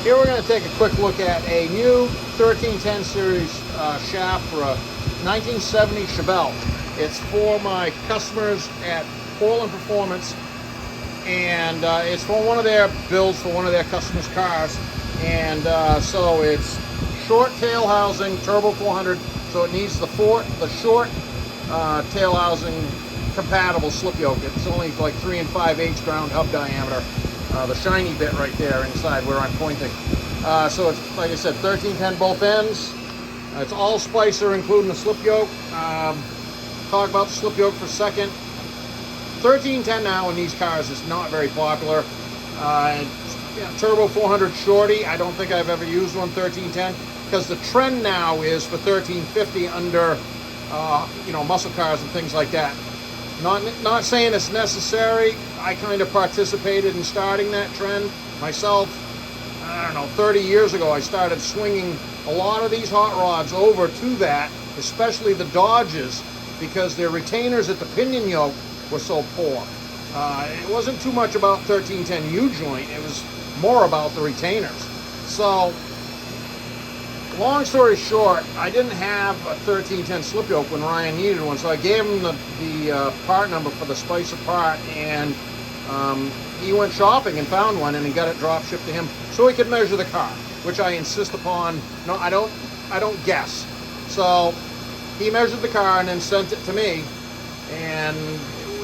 Here we're going to take a quick look at a new 1310 series shaft for a 1970 Chevelle. It's for my customers at Portland Performance, and it's for one of their builds for one of their customers' cars. And so it's short tail housing, turbo 400, so it needs the short tail housing compatible slip yoke. It's only like 3 5/8 ground hub diameter. The shiny bit right there inside where I'm pointing. So it's, like I said, 1310 both ends. It's all splicer, including the slip yoke. Talk about the slip yoke for a second. 1310 now in these cars is not very popular. Turbo 400 shorty, I don't think I've ever used one 1310, because the trend now is for 1350 under muscle cars and things like that. Not saying it's necessary. I kind of participated in starting that trend myself. I don't know, 30 years ago I started swinging a lot of these hot rods over to that, especially the Dodges, because their retainers at the pinion yoke were so poor. It wasn't too much about 1310 U-joint, it was more about the retainers. So, long story short, I didn't have a 1310 slip yoke when Ryan needed one, so I gave him the part number for the Spicer part, and he went shopping and found one, and he got it drop shipped to him so he could measure the car, which I insist upon. No, I don't guess. So he measured the car and then sent it to me, and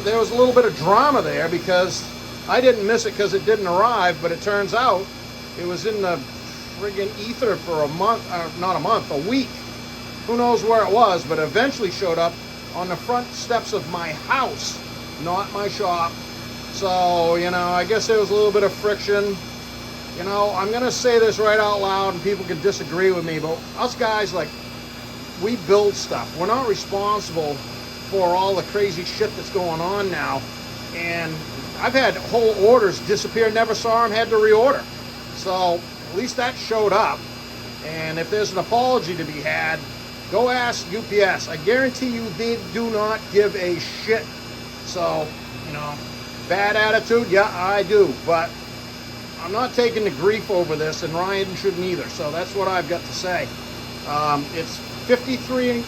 there was a little bit of drama there because I didn't miss it because it didn't arrive, but it turns out it was in the friggin' ether for a month, not a month, a week. Who knows where it was, but it eventually showed up on the front steps of my house, not my shop. So, I guess there was a little bit of friction. I'm going to say this right out loud, and people can disagree with me, but us guys, we build stuff. We're not responsible for all the crazy shit that's going on now. And I've had whole orders disappear, never saw them, had to reorder. So at least that showed up. And if there's an apology to be had, go ask UPS. I guarantee you they do not give a shit. So, bad attitude, yeah, I do. But I'm not taking the grief over this, and Ryan shouldn't either. So that's what I've got to say. It's 55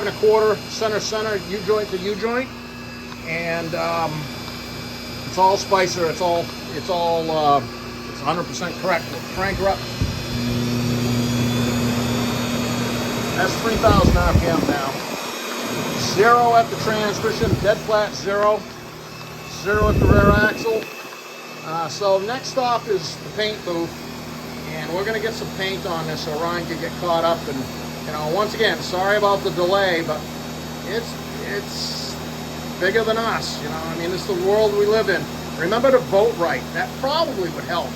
and a quarter center U-joint to U-joint, and it's all Spicer. It's 100% correct. Crank her up. That's 3,000 RPM now. 0 at the transmission, dead flat 0. 0 at the rear axle. So next stop is the paint booth, and we're going to get some paint on this so Ryan can get caught up. And once again, sorry about the delay, but it's bigger than us. This is the world we live in. Remember to vote right. That probably would help.